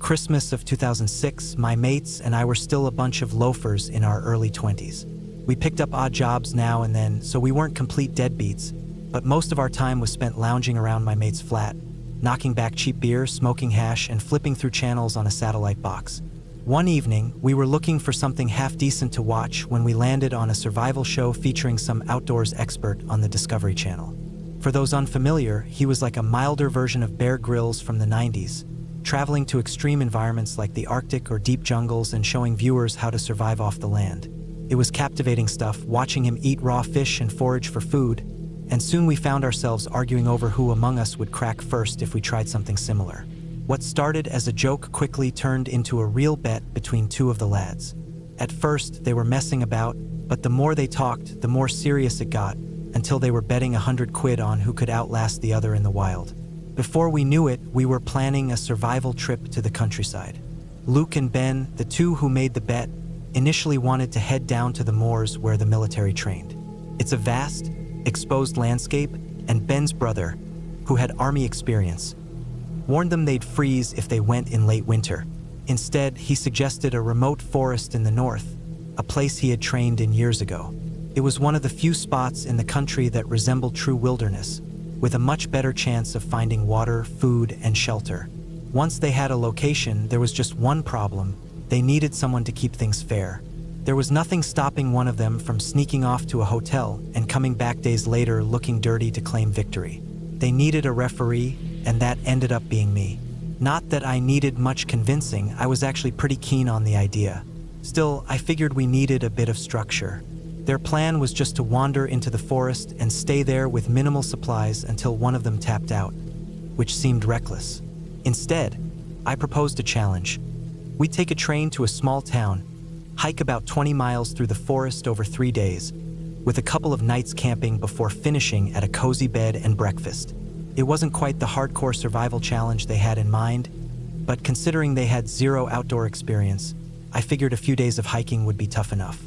Christmas of 2006, my mates and I were still a bunch of loafers in our early 20s. We picked up odd jobs now and then, so we weren't complete deadbeats, but most of our time was spent lounging around my mate's flat, knocking back cheap beer, smoking hash, and flipping through channels on a satellite box. One evening, we were looking for something half-decent to watch when we landed on a survival show featuring some outdoors expert on the Discovery Channel. For those unfamiliar, he was like a milder version of Bear Grylls from the 90s, traveling to extreme environments like the Arctic or deep jungles and showing viewers how to survive off the land. It was captivating stuff, watching him eat raw fish and forage for food, and soon we found ourselves arguing over who among us would crack first if we tried something similar. What started as a joke quickly turned into a real bet between two of the lads. At first, they were messing about, but the more they talked, the more serious it got, until they were betting 100 quid on who could outlast the other in the wild. Before we knew it, we were planning a survival trip to the countryside. Luke and Ben, the two who made the bet, initially wanted to head down to the moors where the military trained. It's a vast, exposed landscape, and Ben's brother, who had army experience, warned them they'd freeze if they went in late winter. Instead, he suggested a remote forest in the north, a place he had trained in years ago. It was one of the few spots in the country that resembled true wilderness, with a much better chance of finding water, food, and shelter. Once they had a location, there was just one problem: they needed someone to keep things fair. There was nothing stopping one of them from sneaking off to a hotel and coming back days later looking dirty to claim victory. They needed a referee, and that ended up being me. Not that I needed much convincing, I was actually pretty keen on the idea. Still, I figured we needed a bit of structure. Their plan was just to wander into the forest and stay there with minimal supplies until one of them tapped out, which seemed reckless. Instead, I proposed a challenge. We'd take a train to a small town, hike about 20 miles through the forest over 3 days, with a couple of nights camping before finishing at a cozy bed and breakfast. It wasn't quite the hardcore survival challenge they had in mind, but considering they had zero outdoor experience, I figured a few days of hiking would be tough enough.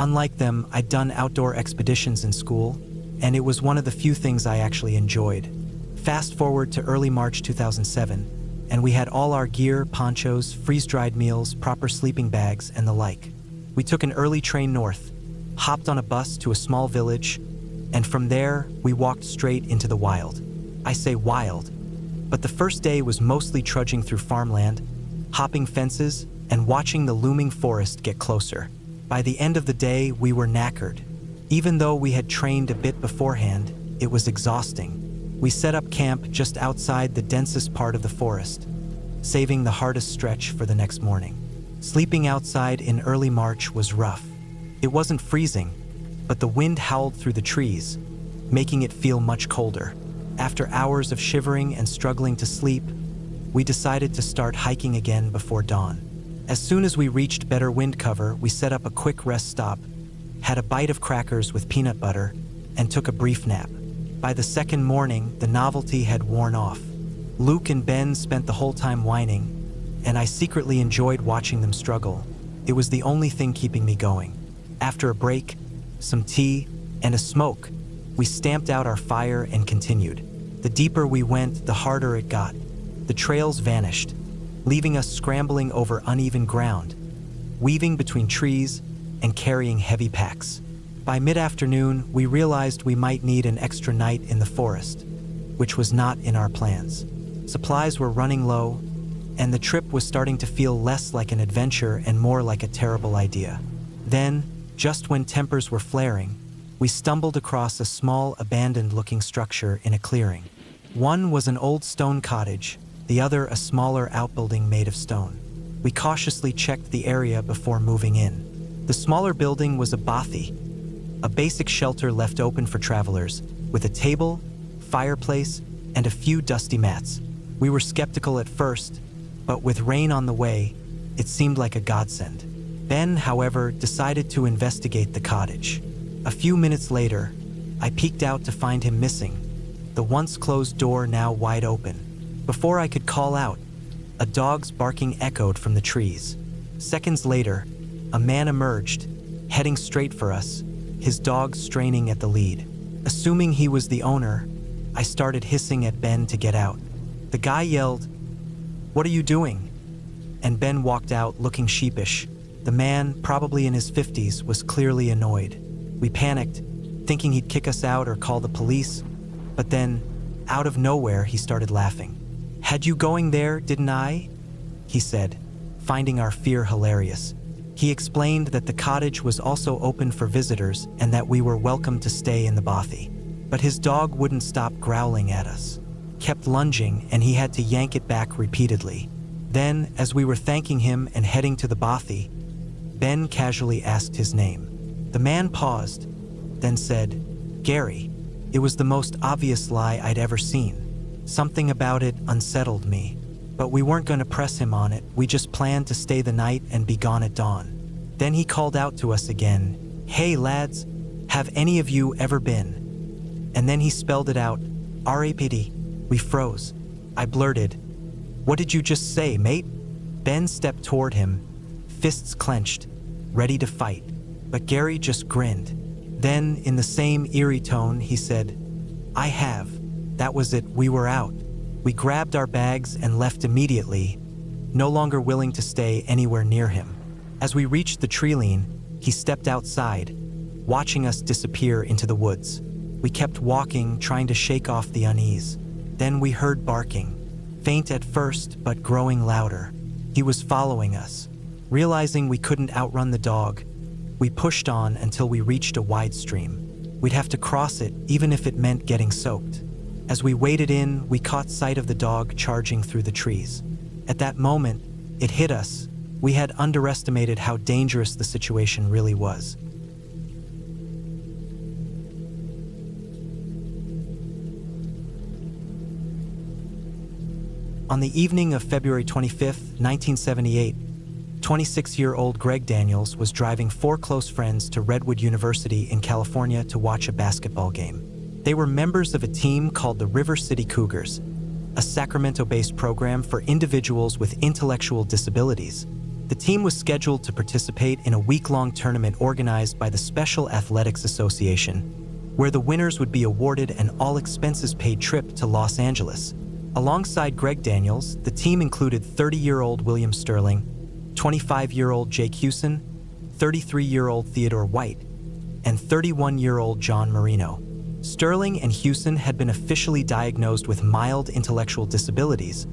Unlike them, I'd done outdoor expeditions in school, and it was one of the few things I actually enjoyed. Fast forward to early March 2007, and we had all our gear, ponchos, freeze-dried meals, proper sleeping bags, and the like. We took an early train north, hopped on a bus to a small village, and from there, we walked straight into the wild. I say wild, but the first day was mostly trudging through farmland, hopping fences, and watching the looming forest get closer. By the end of the day, we were knackered. Even though we had trained a bit beforehand, it was exhausting. We set up camp just outside the densest part of the forest, saving the hardest stretch for the next morning. Sleeping outside in early March was rough. It wasn't freezing, but the wind howled through the trees, making it feel much colder. After hours of shivering and struggling to sleep, we decided to start hiking again before dawn. As soon as we reached better wind cover, we set up a quick rest stop, had a bite of crackers with peanut butter, and took a brief nap. By the second morning, the novelty had worn off. Luke and Ben spent the whole time whining, and I secretly enjoyed watching them struggle. It was the only thing keeping me going. After a break, some tea, and a smoke, we stamped out our fire and continued. The deeper we went, the harder it got. The trails vanished, leaving us scrambling over uneven ground, weaving between trees, and carrying heavy packs. By mid-afternoon, we realized we might need an extra night in the forest, which was not in our plans. Supplies were running low, and the trip was starting to feel less like an adventure and more like a terrible idea. Then, just when tempers were flaring, we stumbled across a small, abandoned-looking structure in a clearing. One was an old stone cottage, the other a smaller outbuilding made of stone. We cautiously checked the area before moving in. The smaller building was a bothy, a basic shelter left open for travelers, with a table, fireplace, and a few dusty mats. We were skeptical at first, but with rain on the way, it seemed like a godsend. Ben, however, decided to investigate the cottage. A few minutes later, I peeked out to find him missing, the once closed door now wide open. Before I could call out, a dog's barking echoed from the trees. Seconds later, a man emerged, heading straight for us, his dog straining at the lead. Assuming he was the owner, I started hissing at Ben to get out. The guy yelled, "What are you doing?" and Ben walked out looking sheepish. The man, probably in his 50s, was clearly annoyed. We panicked, thinking he'd kick us out or call the police, but then, out of nowhere, he started laughing. "Had you going there, didn't I?" he said, finding our fear hilarious. He explained that the cottage was also open for visitors and that we were welcome to stay in the bothy. But his dog wouldn't stop growling at us, kept lunging, and he had to yank it back repeatedly. Then, as we were thanking him and heading to the bothy, Ben casually asked his name. The man paused, then said, "Gary." It was the most obvious lie I'd ever seen. Something about it unsettled me, but we weren't going to press him on it. We just planned to stay the night and be gone at dawn. Then he called out to us again, "Hey lads, have any of you ever been?" And then he spelled it out, R-A-P-D. We froze. I blurted, "What did you just say, mate?" Ben stepped toward him, fists clenched, ready to fight, but Gary just grinned. Then, in the same eerie tone, he said, "I have." That was it, we were out. We grabbed our bags and left immediately, no longer willing to stay anywhere near him. As we reached the tree-line, he stepped outside, watching us disappear into the woods. We kept walking, trying to shake off the unease. Then we heard barking, faint at first, but growing louder. He was following us. Realizing we couldn't outrun the dog, we pushed on until we reached a wide stream. We'd have to cross it, even if it meant getting soaked. As we waded in, we caught sight of the dog charging through the trees. At that moment, it hit us. We had underestimated how dangerous the situation really was. On the evening of February 25, 1978, 26-year-old Greg Daniels was driving 4 close friends to Redwood University in California to watch a basketball game. They were members of a team called the River City Cougars, a Sacramento-based program for individuals with intellectual disabilities. The team was scheduled to participate in a week-long tournament organized by the Special Athletics Association, where the winners would be awarded an all-expenses-paid trip to Los Angeles. Alongside Greg Daniels, the team included 30-year-old William Sterling, 25-year-old Jake Hewson, 33-year-old Theodore White, and 31-year-old John Marino. Sterling and Hewson had been officially diagnosed with mild intellectual disabilities,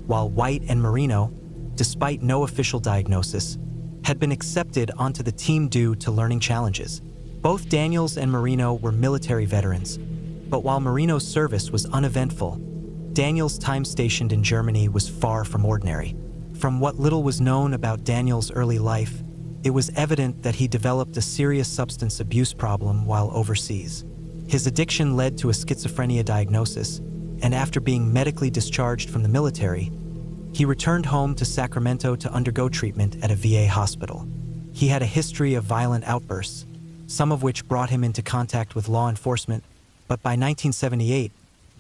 while White and Marino, despite no official diagnosis, had been accepted onto the team due to learning challenges. Both Daniels and Marino were military veterans, but while Marino's service was uneventful, Daniels' time stationed in Germany was far from ordinary. From what little was known about Daniels' early life, it was evident that he developed a serious substance abuse problem while overseas. His addiction led to a schizophrenia diagnosis, and after being medically discharged from the military, he returned home to Sacramento to undergo treatment at a VA hospital. He had a history of violent outbursts, some of which brought him into contact with law enforcement, but by 1978,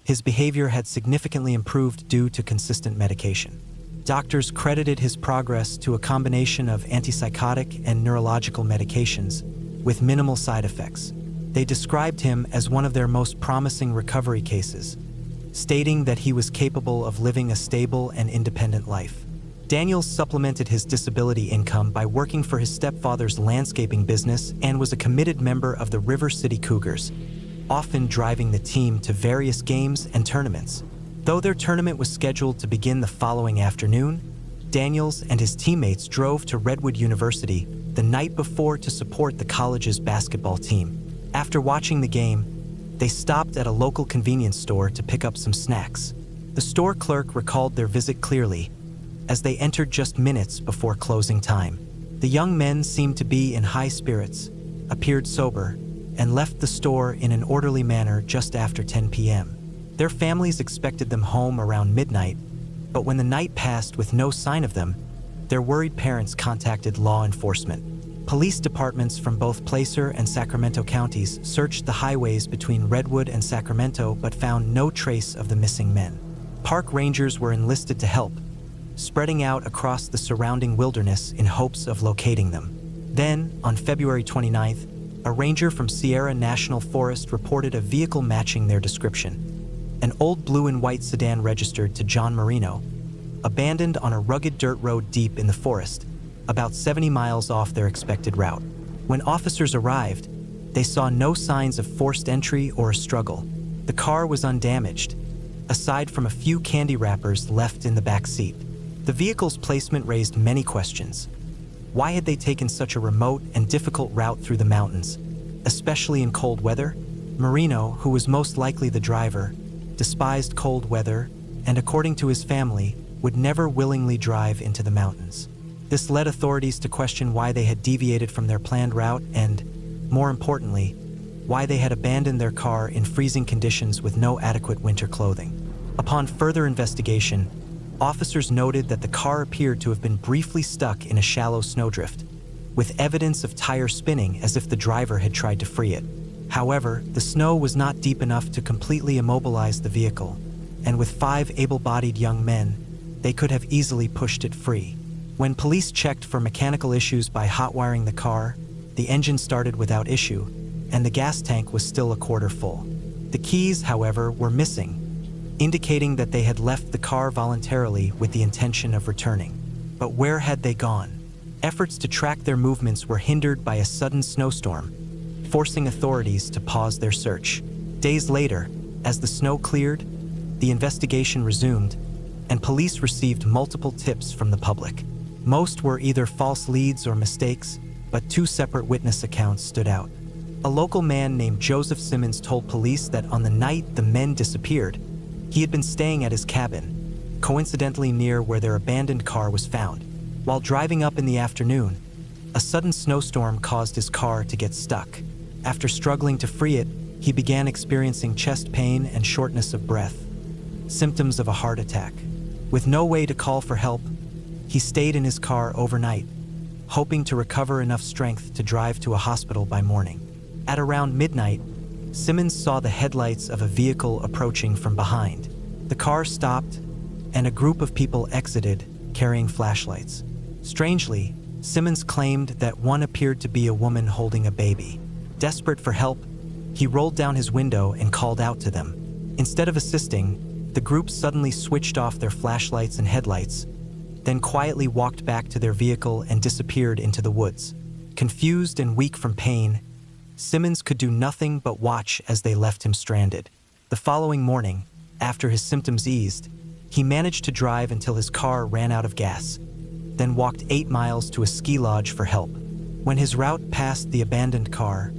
his behavior had significantly improved due to consistent medication. Doctors credited his progress to a combination of antipsychotic and neurological medications with minimal side effects. They described him as one of their most promising recovery cases, stating that he was capable of living a stable and independent life. Daniels supplemented his disability income by working for his stepfather's landscaping business and was a committed member of the River City Cougars, often driving the team to various games and tournaments. Though their tournament was scheduled to begin the following afternoon, Daniels and his teammates drove to Redwood University the night before to support the college's basketball team. After watching the game, they stopped at a local convenience store to pick up some snacks. The store clerk recalled their visit clearly, as they entered just minutes before closing time. The young men seemed to be in high spirits, appeared sober, and left the store in an orderly manner just after 10 p.m. Their families expected them home around midnight, but when the night passed with no sign of them, their worried parents contacted law enforcement. Police departments from both Placer and Sacramento counties searched the highways between Redwood and Sacramento but found no trace of the missing men. Park rangers were enlisted to help, spreading out across the surrounding wilderness in hopes of locating them. Then, on February 29th, a ranger from Sierra National Forest reported a vehicle matching their description, an old blue and white sedan registered to John Marino, abandoned on a rugged dirt road deep in the forest, about 70 miles off their expected route. When officers arrived, they saw no signs of forced entry or a struggle. The car was undamaged, aside from a few candy wrappers left in the back seat. The vehicle's placement raised many questions. Why had they taken such a remote and difficult route through the mountains, especially in cold weather? Marino, who was most likely the driver, despised cold weather and, according to his family, would never willingly drive into the mountains. This led authorities to question why they had deviated from their planned route and, more importantly, why they had abandoned their car in freezing conditions with no adequate winter clothing. Upon further investigation, officers noted that the car appeared to have been briefly stuck in a shallow snowdrift, with evidence of tire spinning as if the driver had tried to free it. However, the snow was not deep enough to completely immobilize the vehicle, and with 5 able-bodied young men, they could have easily pushed it free. When police checked for mechanical issues by hot-wiring the car, the engine started without issue, and the gas tank was still a quarter full. The keys, however, were missing, indicating that they had left the car voluntarily with the intention of returning. But where had they gone? Efforts to track their movements were hindered by a sudden snowstorm, forcing authorities to pause their search. Days later, as the snow cleared, the investigation resumed, and police received multiple tips from the public. Most were either false leads or mistakes, but 2 separate witness accounts stood out. A local man named Joseph Simmons told police that on the night the men disappeared, he had been staying at his cabin, coincidentally near where their abandoned car was found. While driving up in the afternoon, a sudden snowstorm caused his car to get stuck. After struggling to free it, he began experiencing chest pain and shortness of breath, symptoms of a heart attack. With no way to call for help, he stayed in his car overnight, hoping to recover enough strength to drive to a hospital by morning. At around midnight, Simmons saw the headlights of a vehicle approaching from behind. The car stopped, and a group of people exited, carrying flashlights. Strangely, Simmons claimed that one appeared to be a woman holding a baby. Desperate for help, he rolled down his window and called out to them. Instead of assisting, the group suddenly switched off their flashlights and headlights, then quietly walked back to their vehicle and disappeared into the woods. Confused and weak from pain, Simmons could do nothing but watch as they left him stranded. The following morning, after his symptoms eased, he managed to drive until his car ran out of gas, then walked 8 miles to a ski lodge for help. When his route passed the abandoned car,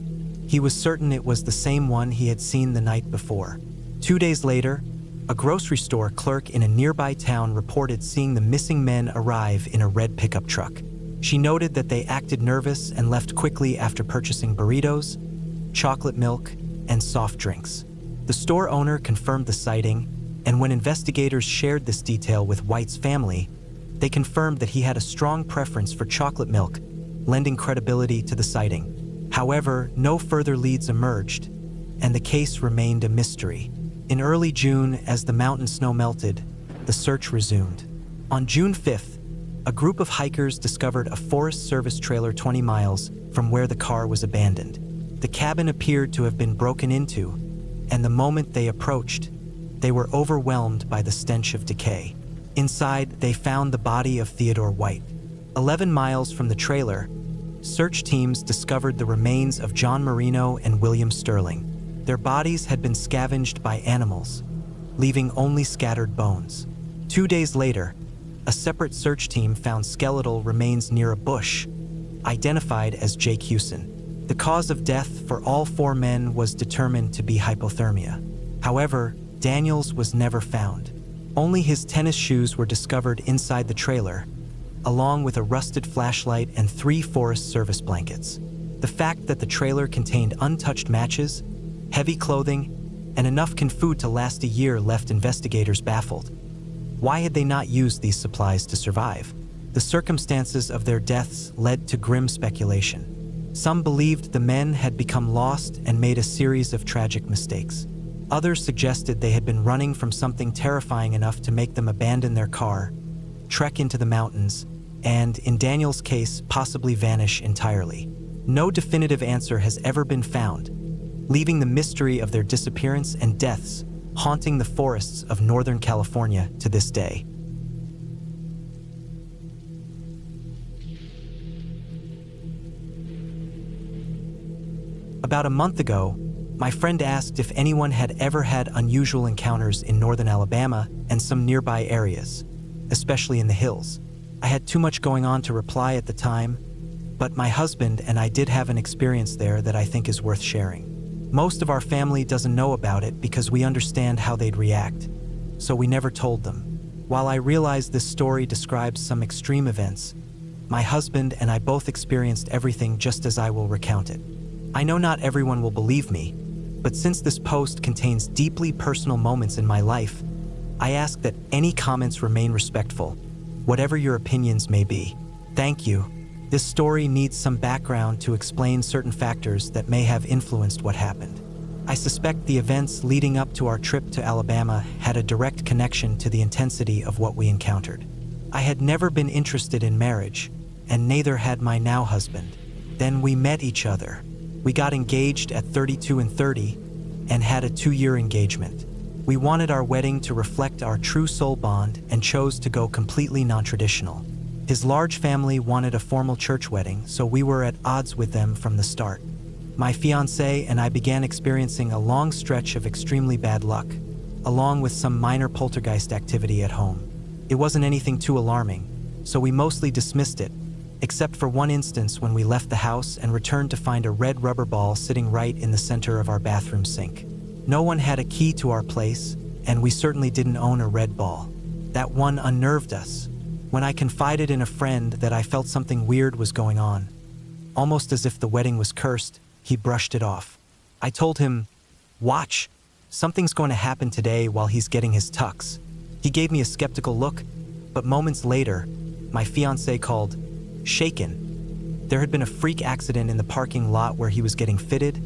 he was certain it was the same one he had seen the night before. 2 days later, a grocery store clerk in a nearby town reported seeing the missing men arrive in a red pickup truck. She noted that they acted nervous and left quickly after purchasing burritos, chocolate milk, and soft drinks. The store owner confirmed the sighting, and when investigators shared this detail with White's family, they confirmed that he had a strong preference for chocolate milk, lending credibility to the sighting. However, no further leads emerged, and the case remained a mystery. In early June, as the mountain snow melted, the search resumed. On June 5th, a group of hikers discovered a Forest Service trailer 20 miles from where the car was abandoned. The cabin appeared to have been broken into, and the moment they approached, they were overwhelmed by the stench of decay. Inside, they found the body of Theodore White. 11 miles from the trailer, search teams discovered the remains of John Marino and William Sterling. Their bodies had been scavenged by animals, leaving only scattered bones. 2 days later, a separate search team found skeletal remains near a bush, identified as Jake Hewson. The cause of death for all 4 men was determined to be hypothermia. However, Daniels was never found. Only his tennis shoes were discovered inside the trailer, along with a rusted flashlight and 3 Forest Service blankets. The fact that the trailer contained untouched matches, heavy clothing, and enough canned food to last a year left investigators baffled. Why had they not used these supplies to survive? The circumstances of their deaths led to grim speculation. Some believed the men had become lost and made a series of tragic mistakes. Others suggested they had been running from something terrifying enough to make them abandon their car, trek into the mountains, and, in Daniel's case, possibly vanish entirely. No definitive answer has ever been found, leaving the mystery of their disappearance and deaths haunting the forests of Northern California to this day. About a month ago, my friend asked if anyone had ever had unusual encounters in northern Alabama and some nearby areas, especially in the hills. I had too much going on to reply at the time, but my husband and I did have an experience there that I think is worth sharing. Most of our family doesn't know about it because we understand how they'd react, so we never told them. While I realize this story describes some extreme events, my husband and I both experienced everything just as I will recount it. I know not everyone will believe me, but since this post contains deeply personal moments in my life, I ask that any comments remain respectful, whatever your opinions may be. Thank you. This story needs some background to explain certain factors that may have influenced what happened. I suspect the events leading up to our trip to Alabama had a direct connection to the intensity of what we encountered. I had never been interested in marriage, and neither had my now husband. Then we met each other. We got engaged at 32 and 30 and had a 2-year engagement. We wanted our wedding to reflect our true soul bond and chose to go completely non-traditional. His large family wanted a formal church wedding, so we were at odds with them from the start. My fiancé and I began experiencing a long stretch of extremely bad luck, along with some minor poltergeist activity at home. It wasn't anything too alarming, so we mostly dismissed it, except for one instance when we left the house and returned to find a red rubber ball sitting right in the center of our bathroom sink. No one had a key to our place, and we certainly didn't own a red ball. That one unnerved us. When I confided in a friend that I felt something weird was going on, almost as if the wedding was cursed, he brushed it off. I told him, "Watch, something's going to happen today while he's getting his tux." He gave me a skeptical look, but moments later, my fiancé called, shaken. There had been a freak accident in the parking lot where he was getting fitted,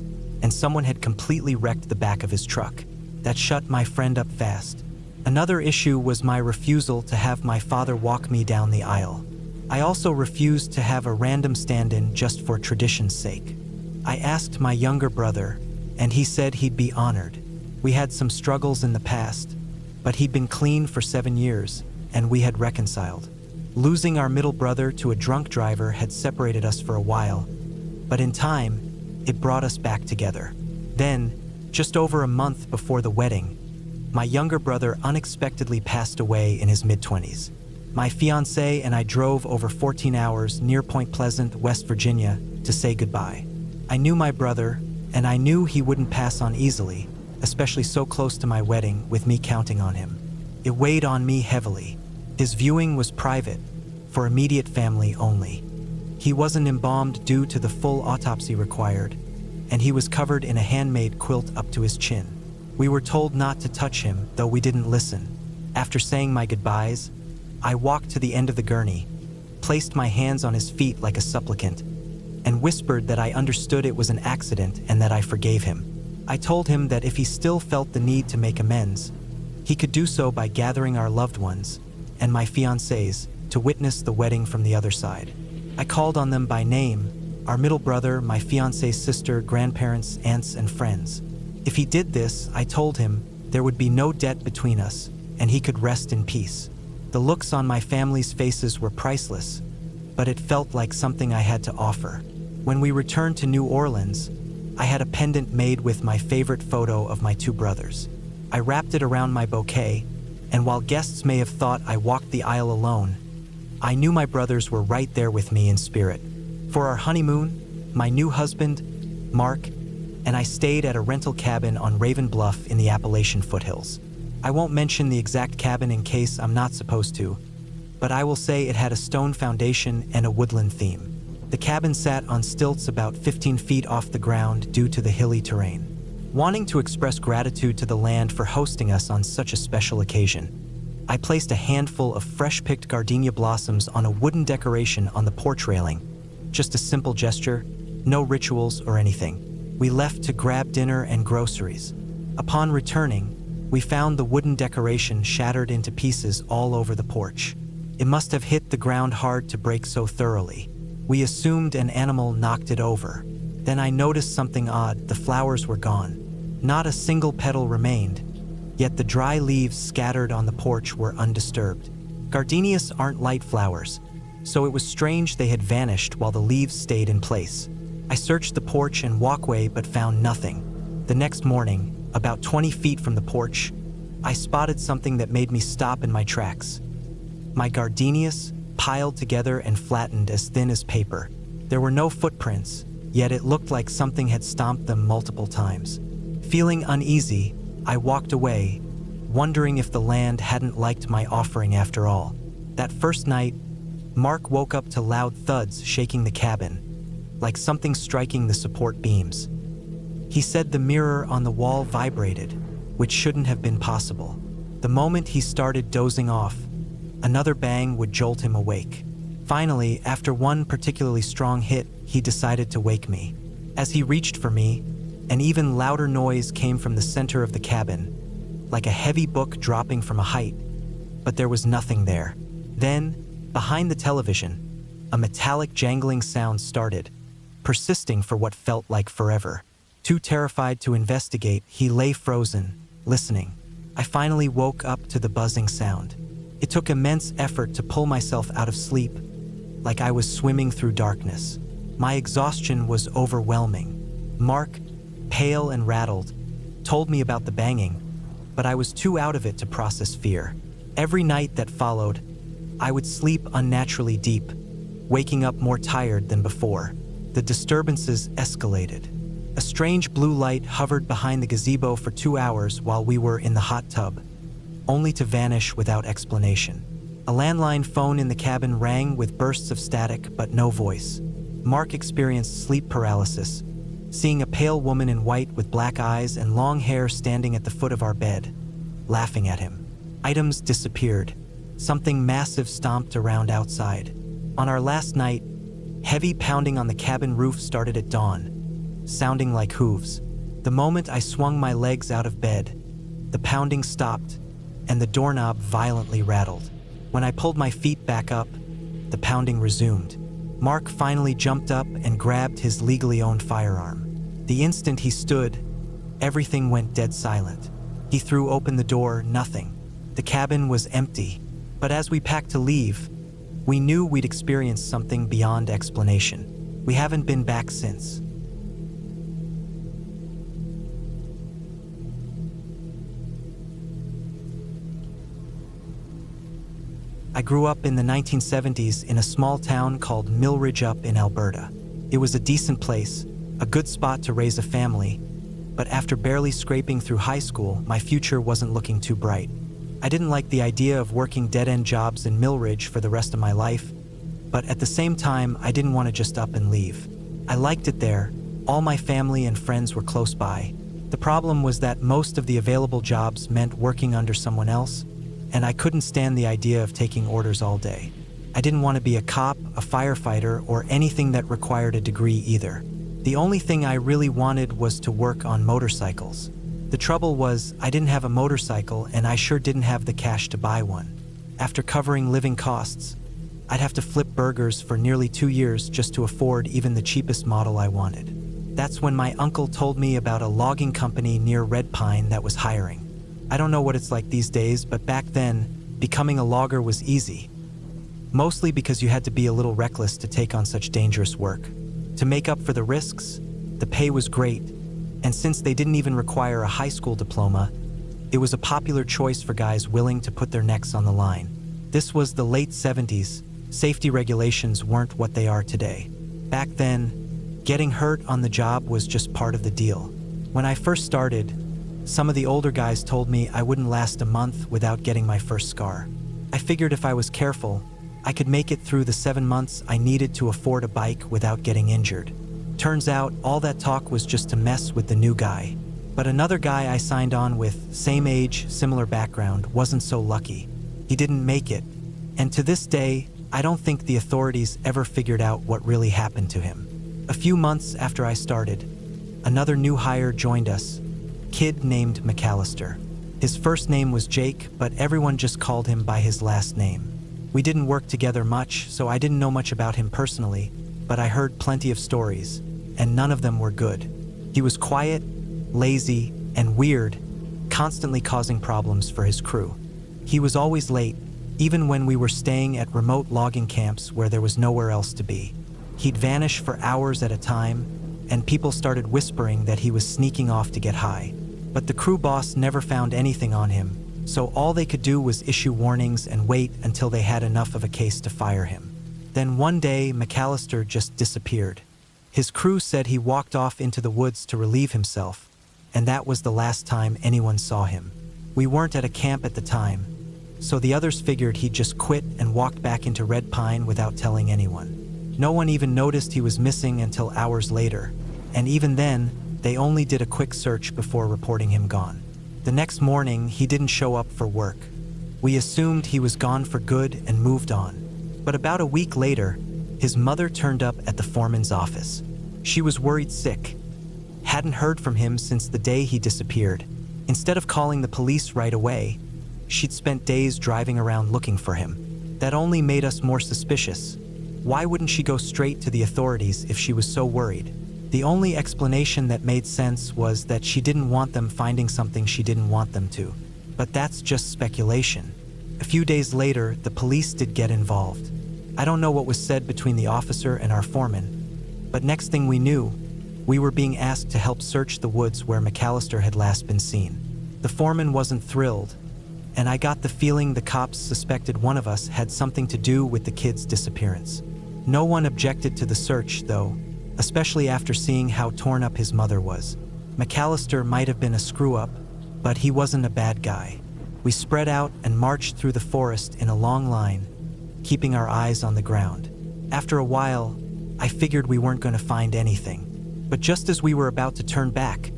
and someone had completely wrecked the back of his truck. That shut my friend up fast. Another issue was my refusal to have my father walk me down the aisle. I also refused to have a random stand-in just for tradition's sake. I asked my younger brother, and he said he'd be honored. We had some struggles in the past, but he'd been clean for 7 years, and we had reconciled. Losing our middle brother to a drunk driver had separated us for a while, but in time, it brought us back together. Then, just over a month before the wedding, my younger brother unexpectedly passed away in his mid-20s. My fiancé and I drove over 14 hours near Point Pleasant, West Virginia, to say goodbye. I knew my brother, and I knew he wouldn't pass on easily, especially so close to my wedding with me counting on him. It weighed on me heavily. His viewing was private, for immediate family only. He wasn't embalmed due to the full autopsy required, and he was covered in a handmade quilt up to his chin. We were told not to touch him, though we didn't listen. After saying my goodbyes, I walked to the end of the gurney, placed my hands on his feet like a supplicant, and whispered that I understood it was an accident and that I forgave him. I told him that if he still felt the need to make amends, he could do so by gathering our loved ones and my fiancés to witness the wedding from the other side. I called on them by name, our middle brother, my fiancé's sister, grandparents, aunts, and friends. If he did this, I told him, there would be no debt between us, and he could rest in peace. The looks on my family's faces were priceless, but it felt like something I had to offer. When we returned to New Orleans, I had a pendant made with my favorite photo of my 2 brothers. I wrapped it around my bouquet, and while guests may have thought I walked the aisle alone, I knew my brothers were right there with me in spirit. For our honeymoon, my new husband, Mark, and I stayed at a rental cabin on Raven Bluff in the Appalachian foothills. I won't mention the exact cabin in case I'm not supposed to, but I will say it had a stone foundation and a woodland theme. The cabin sat on stilts about 15 feet off the ground due to the hilly terrain. Wanting to express gratitude to the land for hosting us on such a special occasion, I placed a handful of fresh-picked gardenia blossoms on a wooden decoration on the porch railing. Just a simple gesture, no rituals or anything. We left to grab dinner and groceries. Upon returning, we found the wooden decoration shattered into pieces all over the porch. It must have hit the ground hard to break so thoroughly. We assumed an animal knocked it over. Then I noticed something odd. The flowers were gone. Not a single petal remained, yet the dry leaves scattered on the porch were undisturbed. Gardenias aren't light flowers, so it was strange they had vanished while the leaves stayed in place. I searched the porch and walkway but found nothing. The next morning, about 20 feet from the porch, I spotted something that made me stop in my tracks. My gardenias, piled together and flattened as thin as paper. There were no footprints, yet it looked like something had stomped them multiple times. Feeling uneasy, I walked away, wondering if the land hadn't liked my offering after all. That first night, Mark woke up to loud thuds shaking the cabin, like something striking the support beams. He said the mirror on the wall vibrated, which shouldn't have been possible. The moment he started dozing off, another bang would jolt him awake. Finally, after one particularly strong hit, he decided to wake me. As he reached for me, an even louder noise came from the center of the cabin, like a heavy book dropping from a height, but there was nothing there. Then, behind the television, a metallic jangling sound started, persisting for what felt like forever. Too terrified to investigate, he lay frozen, listening. I finally woke up to the buzzing sound. It took immense effort to pull myself out of sleep, like I was swimming through darkness. My exhaustion was overwhelming. Mark, pale and rattled, told me about the banging, but I was too out of it to process fear. Every night that followed, I would sleep unnaturally deep, waking up more tired than before. The disturbances escalated. A strange blue light hovered behind the gazebo for 2 hours while we were in the hot tub, only to vanish without explanation. A landline phone in the cabin rang with bursts of static but no voice. Mark experienced sleep paralysis, seeing a pale woman in white with black eyes and long hair standing at the foot of our bed, laughing at him. Items disappeared. Something massive stomped around outside. On our last night, heavy pounding on the cabin roof started at dawn, sounding like hooves. The moment I swung my legs out of bed, the pounding stopped, and the doorknob violently rattled. When I pulled my feet back up, the pounding resumed. Mark finally jumped up and grabbed his legally owned firearm. The instant he stood, everything went dead silent. He threw open the door, nothing. The cabin was empty, but as we packed to leave, we knew we'd experienced something beyond explanation. We haven't been back since. I grew up in the 1970s in a small town called Millridge up in Alberta. It was a decent place, a good spot to raise a family, but after barely scraping through high school, my future wasn't looking too bright. I didn't like the idea of working dead-end jobs in Millridge for the rest of my life, but at the same time, I didn't want to just up and leave. I liked it there. All my family and friends were close by. The problem was that most of the available jobs meant working under someone else, and I couldn't stand the idea of taking orders all day. I didn't want to be a cop, a firefighter, or anything that required a degree either. The only thing I really wanted was to work on motorcycles. The trouble was, I didn't have a motorcycle and I sure didn't have the cash to buy one. After covering living costs, I'd have to flip burgers for nearly 2 years just to afford even the cheapest model I wanted. That's when my uncle told me about a logging company near Red Pine that was hiring. I don't know what it's like these days, but back then, becoming a logger was easy. Mostly because you had to be a little reckless to take on such dangerous work. To make up for the risks, the pay was great, and since they didn't even require a high school diploma, it was a popular choice for guys willing to put their necks on the line. This was the late 70s. Safety regulations weren't what they are today. Back then, getting hurt on the job was just part of the deal. When I first started, some of the older guys told me I wouldn't last a month without getting my first scar. I figured if I was careful, I could make it through the 7 months I needed to afford a bike without getting injured. Turns out, all that talk was just to mess with the new guy. But another guy I signed on with, same age, similar background, wasn't so lucky. He didn't make it. And to this day, I don't think the authorities ever figured out what really happened to him. A few months after I started, another new hire joined us, a kid named McAllister. His first name was Jake, but everyone just called him by his last name. We didn't work together much, so I didn't know much about him personally, but I heard plenty of stories, and none of them were good. He was quiet, lazy, and weird, constantly causing problems for his crew. He was always late, even when we were staying at remote logging camps where there was nowhere else to be. He'd vanish for hours at a time, and people started whispering that he was sneaking off to get high. But the crew boss never found anything on him, so all they could do was issue warnings and wait until they had enough of a case to fire him. Then one day, McAllister just disappeared. His crew said he walked off into the woods to relieve himself, and that was the last time anyone saw him. We weren't at a camp at the time, so the others figured he'd just quit and walked back into Red Pine without telling anyone. No one even noticed he was missing until hours later, and even then, they only did a quick search before reporting him gone. The next morning, he didn't show up for work. We assumed he was gone for good and moved on. But about a week later, his mother turned up at the foreman's office. She was worried sick. Hadn't heard from him since the day he disappeared. Instead of calling the police right away, she'd spent days driving around looking for him. That only made us more suspicious. Why wouldn't she go straight to the authorities if she was so worried? The only explanation that made sense was that she didn't want them finding something she didn't want them to. But that's just speculation. A few days later, the police did get involved. I don't know what was said between the officer and our foreman, but next thing we knew, we were being asked to help search the woods where McAllister had last been seen. The foreman wasn't thrilled, and I got the feeling the cops suspected one of us had something to do with the kid's disappearance. No one objected to the search, though, especially after seeing how torn up his mother was. McAllister might have been a screw-up, but he wasn't a bad guy. We spread out and marched through the forest in a long line, keeping our eyes on the ground. After a while, I figured we weren't going to find anything. But just as we were about to turn back,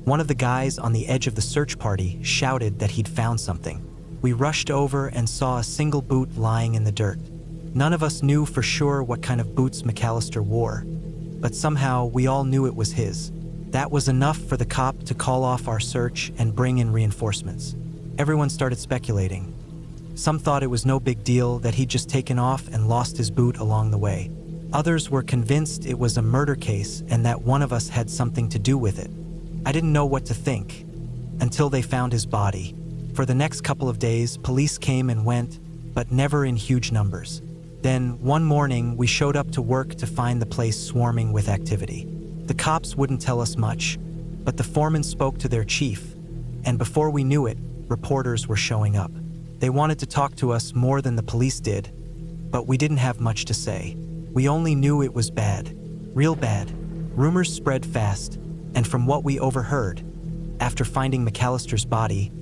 one of the guys on the edge of the search party shouted that he'd found something. We rushed over and saw a single boot lying in the dirt. None of us knew for sure what kind of boots McAllister wore, but somehow we all knew it was his. That was enough for the cop to call off our search and bring in reinforcements. Everyone started speculating. Some thought it was no big deal that he'd just taken off and lost his boot along the way. Others were convinced it was a murder case and that one of us had something to do with it. I didn't know what to think until they found his body. For the next couple of days, police came and went, but never in huge numbers. Then, one morning, we showed up to work to find the place swarming with activity. The cops wouldn't tell us much, but the foreman spoke to their chief, and before we knew it, reporters were showing up. They wanted to talk to us more than the police did, but we didn't have much to say. We only knew it was bad, real bad. Rumors spread fast, and from what we overheard, after finding McAllister's body,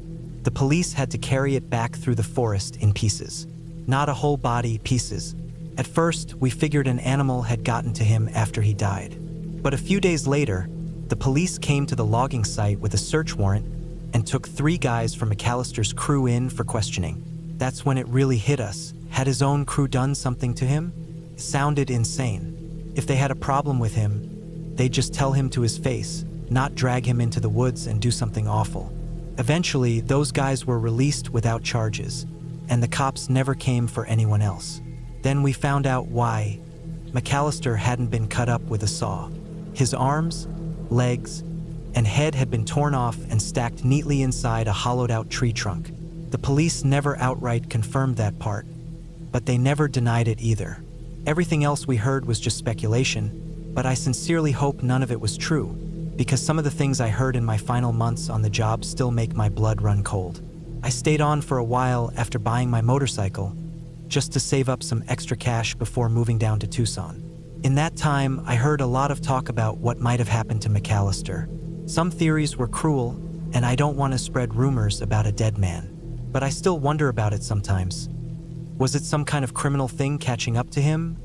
the police had to carry it back through the forest in pieces. Not a whole body, pieces. At first, we figured an animal had gotten to him after he died. But a few days later, the police came to the logging site with a search warrant and took 3 guys from McAllister's crew in for questioning. That's when it really hit us. Had his own crew done something to him? It sounded insane. If they had a problem with him, they'd just tell him to his face, not drag him into the woods and do something awful. Eventually, those guys were released without charges, and the cops never came for anyone else. Then we found out why. McAllister hadn't been cut up with a saw. His arms, legs, and head had been torn off and stacked neatly inside a hollowed-out tree trunk. The police never outright confirmed that part, but they never denied it either. Everything else we heard was just speculation, but I sincerely hope none of it was true, because some of the things I heard in my final months on the job still make my blood run cold. I stayed on for a while after buying my motorcycle, just to save up some extra cash before moving down to Tucson. In that time, I heard a lot of talk about what might have happened to McAllister. Some theories were cruel, and I don't want to spread rumors about a dead man. But I still wonder about it sometimes. Was it some kind of criminal thing catching up to him?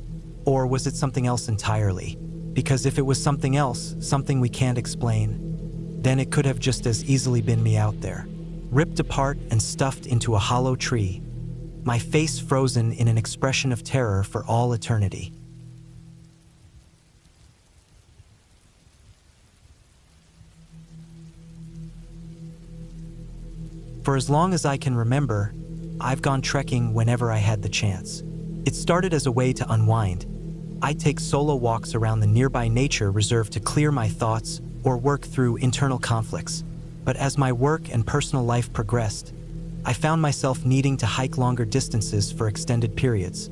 Or was it something else entirely? Because if it was something else, something we can't explain, then it could have just as easily been me out there, ripped apart and stuffed into a hollow tree, my face frozen in an expression of terror for all eternity. For as long as I can remember, I've gone trekking whenever I had the chance. It started as a way to unwind. I'd take solo walks around the nearby nature reserve to clear my thoughts or work through internal conflicts. But as my work and personal life progressed, I found myself needing to hike longer distances for extended periods,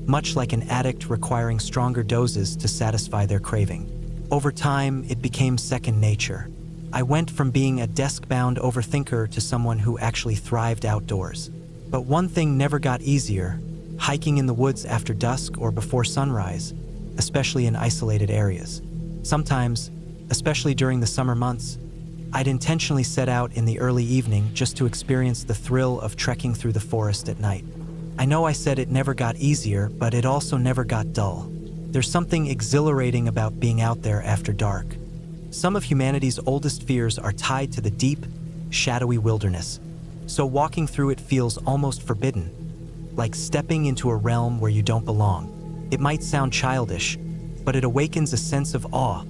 much like an addict requiring stronger doses to satisfy their craving. Over time, it became second nature. I went from being a desk-bound overthinker to someone who actually thrived outdoors. But one thing never got easier: hiking in the woods after dusk or before sunrise, especially in isolated areas. Sometimes, especially during the summer months, I'd intentionally set out in the early evening just to experience the thrill of trekking through the forest at night. I know I said it never got easier, but it also never got dull. There's something exhilarating about being out there after dark. Some of humanity's oldest fears are tied to the deep, shadowy wilderness, so walking through it feels almost forbidden, like stepping into a realm where you don't belong. It might sound childish, but it awakens a sense of awe,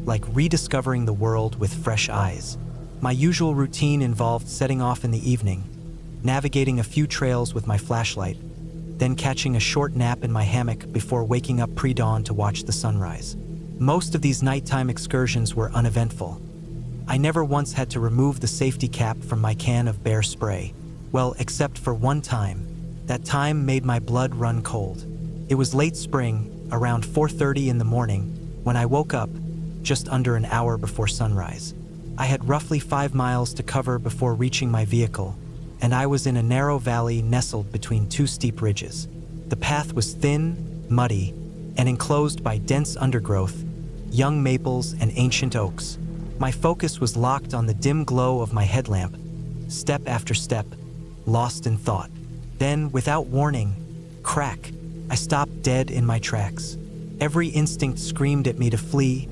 like rediscovering the world with fresh eyes. My usual routine involved setting off in the evening, navigating a few trails with my flashlight, then catching a short nap in my hammock before waking up pre-dawn to watch the sunrise. Most of these nighttime excursions were uneventful. I never once had to remove the safety cap from my can of bear spray. Well, except for one time. That time made my blood run cold. It was late spring, around 4:30 in the morning, when I woke up, just under an hour before sunrise. I had roughly 5 miles to cover before reaching my vehicle, and I was in a narrow valley nestled between two steep ridges. The path was thin, muddy, and enclosed by dense undergrowth, young maples and ancient oaks. My focus was locked on the dim glow of my headlamp, step after step, lost in thought. Then, without warning, crack, I stopped dead in my tracks. Every instinct screamed at me to flee,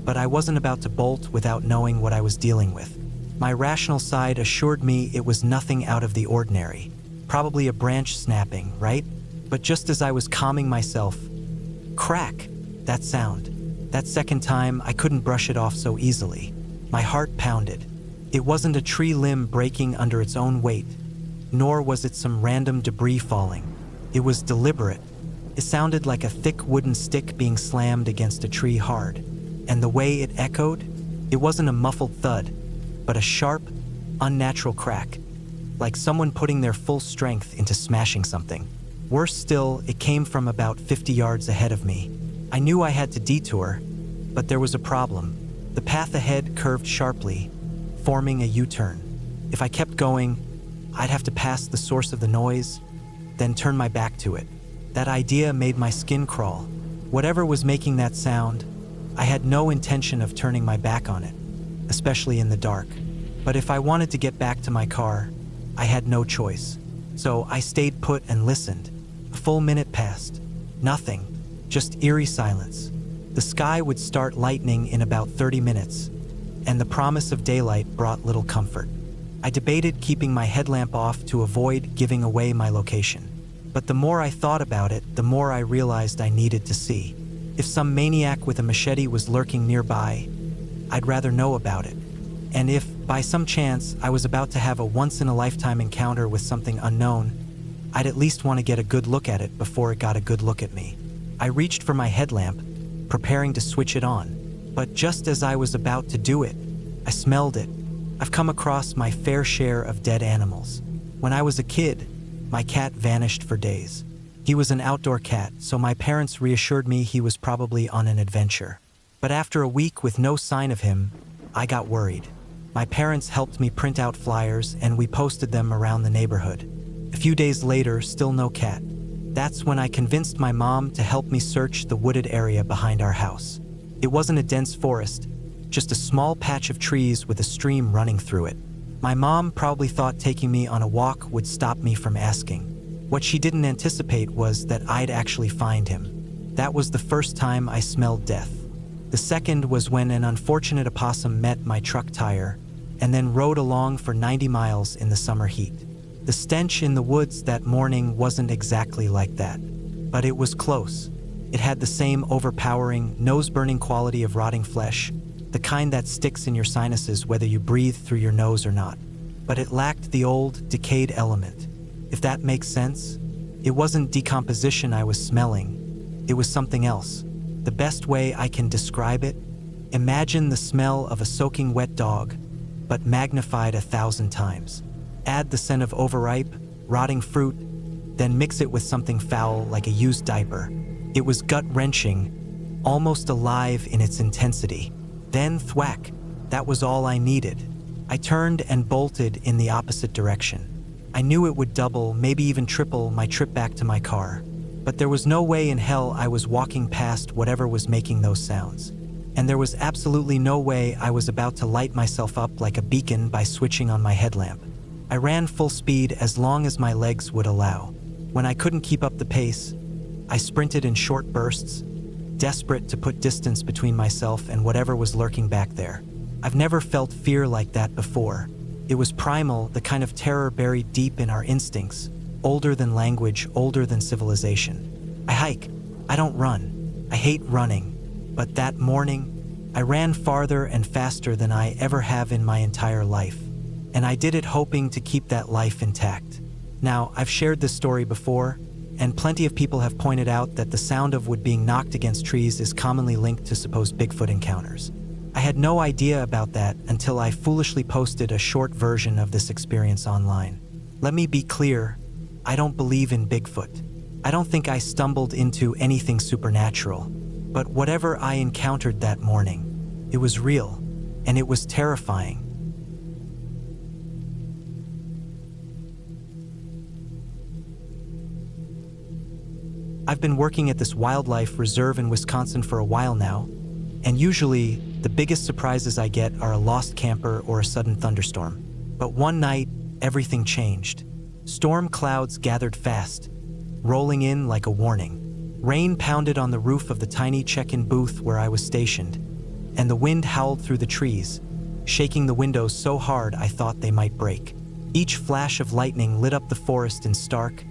but I wasn't about to bolt without knowing what I was dealing with. My rational side assured me it was nothing out of the ordinary. Probably a branch snapping, right? But just as I was calming myself, crack, that sound. That second time, I couldn't brush it off so easily. My heart pounded. It wasn't a tree limb breaking under its own weight, nor was it some random debris falling. It was deliberate. It sounded like a thick wooden stick being slammed against a tree hard. And the way it echoed, it wasn't a muffled thud, but a sharp, unnatural crack, like someone putting their full strength into smashing something. Worse still, it came from about 50 yards ahead of me. I knew I had to detour, but there was a problem. The path ahead curved sharply, forming a U-turn. If I kept going, I'd have to pass the source of the noise, then turn my back to it. That idea made my skin crawl. Whatever was making that sound, I had no intention of turning my back on it, especially in the dark. But if I wanted to get back to my car, I had no choice. So I stayed put and listened. A full minute passed. Nothing, just eerie silence. The sky would start lightening in about 30 minutes, and the promise of daylight brought little comfort. I debated keeping my headlamp off to avoid giving away my location. But the more I thought about it, the more I realized I needed to see. If some maniac with a machete was lurking nearby, I'd rather know about it. And if, by some chance, I was about to have a once-in-a-lifetime encounter with something unknown, I'd at least want to get a good look at it before it got a good look at me. I reached for my headlamp, preparing to switch it on. But just as I was about to do it, I smelled it. I've come across my fair share of dead animals. When I was a kid, my cat vanished for days. He was an outdoor cat, so my parents reassured me he was probably on an adventure. But after a week with no sign of him, I got worried. My parents helped me print out flyers, and we posted them around the neighborhood. A few days later, still no cat. That's when I convinced my mom to help me search the wooded area behind our house. It wasn't a dense forest, just a small patch of trees with a stream running through it. My mom probably thought taking me on a walk would stop me from asking. What she didn't anticipate was that I'd actually find him. That was the first time I smelled death. The second was when an unfortunate opossum met my truck tire and then rode along for 90 miles in the summer heat. The stench in the woods that morning wasn't exactly like that, but it was close. It had the same overpowering, nose-burning quality of rotting flesh, the kind that sticks in your sinuses whether you breathe through your nose or not. But it lacked the old, decayed element. If that makes sense, it wasn't decomposition I was smelling. It was something else. The best way I can describe it, imagine the smell of a soaking wet dog, but magnified 1,000 times. Add the scent of overripe, rotting fruit, then mix it with something foul like a used diaper. It was gut-wrenching, almost alive in its intensity. Then thwack, that was all I needed. I turned and bolted in the opposite direction. I knew it would double, maybe even triple my trip back to my car. But there was no way in hell I was walking past whatever was making those sounds. And there was absolutely no way I was about to light myself up like a beacon by switching on my headlamp. I ran full speed as long as my legs would allow. When I couldn't keep up the pace, I sprinted in short bursts, desperate to put distance between myself and whatever was lurking back there. I've never felt fear like that before. It was primal, the kind of terror buried deep in our instincts, older than language, older than civilization. I hike. I don't run. I hate running. But that morning, I ran farther and faster than I ever have in my entire life. And I did it hoping to keep that life intact. Now, I've shared this story before, and plenty of people have pointed out that the sound of wood being knocked against trees is commonly linked to supposed Bigfoot encounters. I had no idea about that until I foolishly posted a short version of this experience online. Let me be clear, I don't believe in Bigfoot. I don't think I stumbled into anything supernatural. But whatever I encountered that morning, it was real, and it was terrifying. I've been working at this wildlife reserve in Wisconsin for a while now, and usually the biggest surprises I get are a lost camper or a sudden thunderstorm. But one night, everything changed. Storm clouds gathered fast, rolling in like a warning. Rain pounded on the roof of the tiny check-in booth where I was stationed, and the wind howled through the trees, shaking the windows so hard I thought they might break. Each flash of lightning lit up the forest in stark,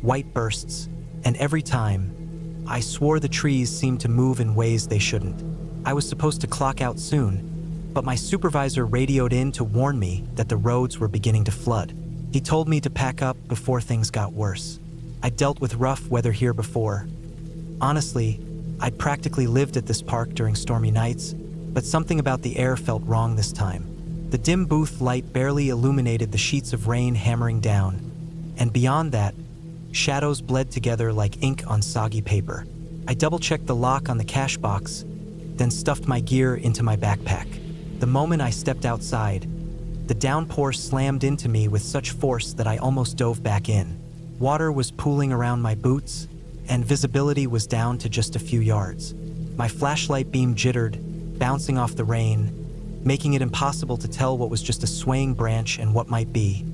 white bursts, and every time, I swore the trees seemed to move in ways they shouldn't. I was supposed to clock out soon, but my supervisor radioed in to warn me that the roads were beginning to flood. He told me to pack up before things got worse. I'd dealt with rough weather here before. Honestly, I'd practically lived at this park during stormy nights, but something about the air felt wrong this time. The dim booth light barely illuminated the sheets of rain hammering down, and beyond that, shadows bled together like ink on soggy paper. I double-checked the lock on the cash box, then stuffed my gear into my backpack. The moment I stepped outside, the downpour slammed into me with such force that I almost dove back in. Water was pooling around my boots, and visibility was down to just a few yards. My flashlight beam jittered, bouncing off the rain, making it impossible to tell what was just a swaying branch and what might be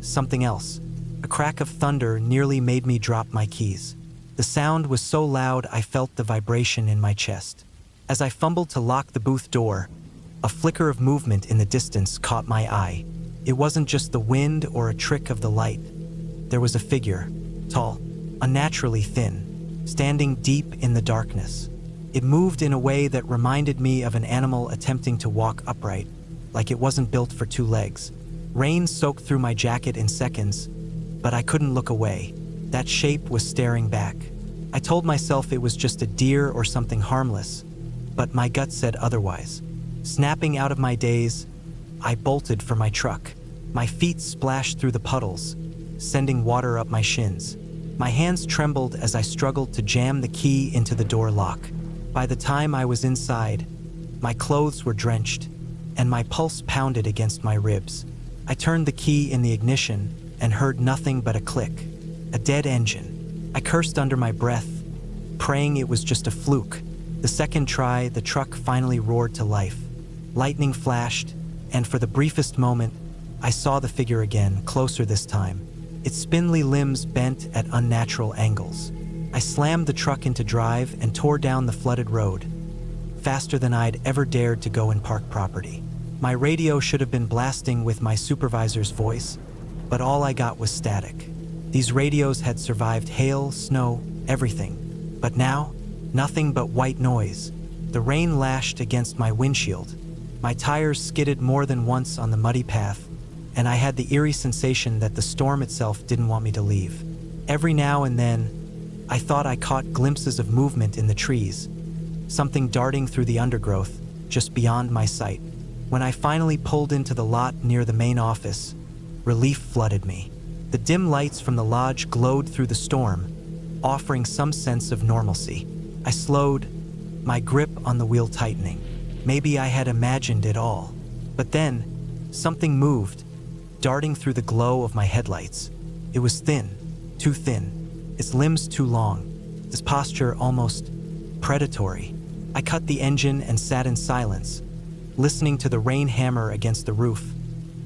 something else. A crack of thunder nearly made me drop my keys. The sound was so loud I felt the vibration in my chest. As I fumbled to lock the booth door, a flicker of movement in the distance caught my eye. It wasn't just the wind or a trick of the light. There was a figure, tall, unnaturally thin, standing deep in the darkness. It moved in a way that reminded me of an animal attempting to walk upright, like it wasn't built for two legs. Rain soaked through my jacket in seconds, but I couldn't look away. That shape was staring back. I told myself it was just a deer or something harmless, but my gut said otherwise. Snapping out of my daze, I bolted for my truck. My feet splashed through the puddles, sending water up my shins. My hands trembled as I struggled to jam the key into the door lock. By the time I was inside, my clothes were drenched, and my pulse pounded against my ribs. I turned the key in the ignition and heard nothing but a click. A dead engine. I cursed under my breath, praying it was just a fluke. The second try, the truck finally roared to life. Lightning flashed, and for the briefest moment, I saw the figure again, closer this time. Its spindly limbs bent at unnatural angles. I slammed the truck into drive and tore down the flooded road, faster than I'd ever dared to go in park property. My radio should have been blasting with my supervisor's voice, but all I got was static. These radios had survived hail, snow, everything. But now, nothing but white noise. The rain lashed against my windshield. My tires skidded more than once on the muddy path, and I had the eerie sensation that the storm itself didn't want me to leave. Every now and then, I thought I caught glimpses of movement in the trees, something darting through the undergrowth, just beyond my sight. When I finally pulled into the lot near the main office, relief flooded me. The dim lights from the lodge glowed through the storm, offering some sense of normalcy. I slowed, my grip on the wheel tightening. Maybe I had imagined it all. But then, something moved, darting through the glow of my headlights. It was thin, too thin, its limbs too long, its posture almost predatory. I cut the engine and sat in silence, listening to the rain hammer against the roof,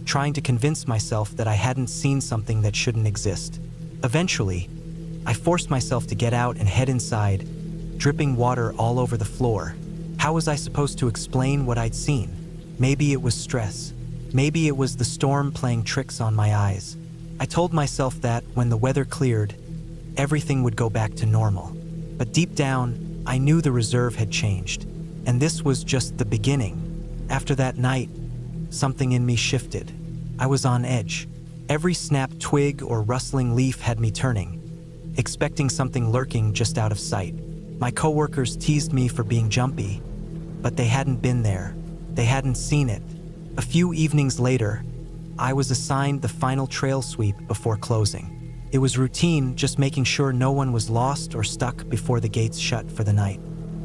trying to convince myself that I hadn't seen something that shouldn't exist. Eventually, I forced myself to get out and head inside, dripping water all over the floor. How was I supposed to explain what I'd seen? Maybe it was stress. Maybe it was the storm playing tricks on my eyes. I told myself that when the weather cleared, everything would go back to normal. But deep down, I knew the reserve had changed. And this was just the beginning. After that night, something in me shifted. I was on edge. Every snapped twig or rustling leaf had me turning, expecting something lurking just out of sight. My coworkers teased me for being jumpy, but they hadn't been there. They hadn't seen it. A few evenings later, I was assigned the final trail sweep before closing. It was routine, just making sure no one was lost or stuck before the gates shut for the night.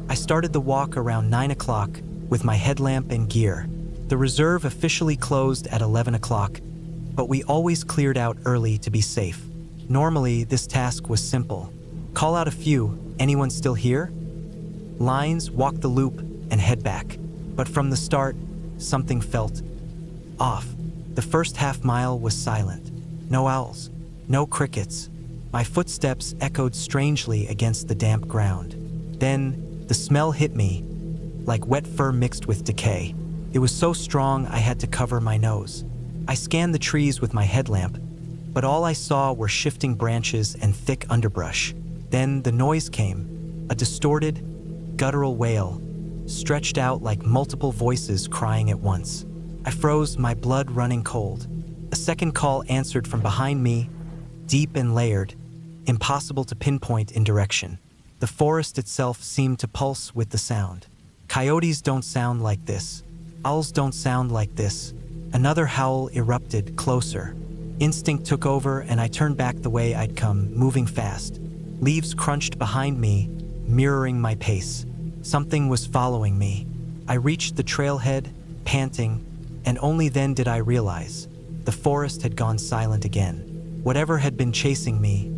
I started the walk around 9 o'clock with my headlamp and gear. The reserve officially closed at 11 o'clock, but we always cleared out early to be safe. Normally, this task was simple. Call out a few, anyone still here? Lines, walk the loop, and head back. But from the start, something felt off. The first half mile was silent. No owls, no crickets. My footsteps echoed strangely against the damp ground. Then, the smell hit me, like wet fur mixed with decay. It was so strong I had to cover my nose. I scanned the trees with my headlamp, but all I saw were shifting branches and thick underbrush. Then the noise came, a distorted, guttural wail, stretched out like multiple voices crying at once. I froze, my blood running cold. A second call answered from behind me, deep and layered, impossible to pinpoint in direction. The forest itself seemed to pulse with the sound. Coyotes don't sound like this. Owls don't sound like this. Another howl erupted, closer. Instinct took over and I turned back the way I'd come, moving fast. Leaves crunched behind me, mirroring my pace. Something was following me. I reached the trailhead, panting, and only then did I realize the forest had gone silent again. Whatever had been chasing me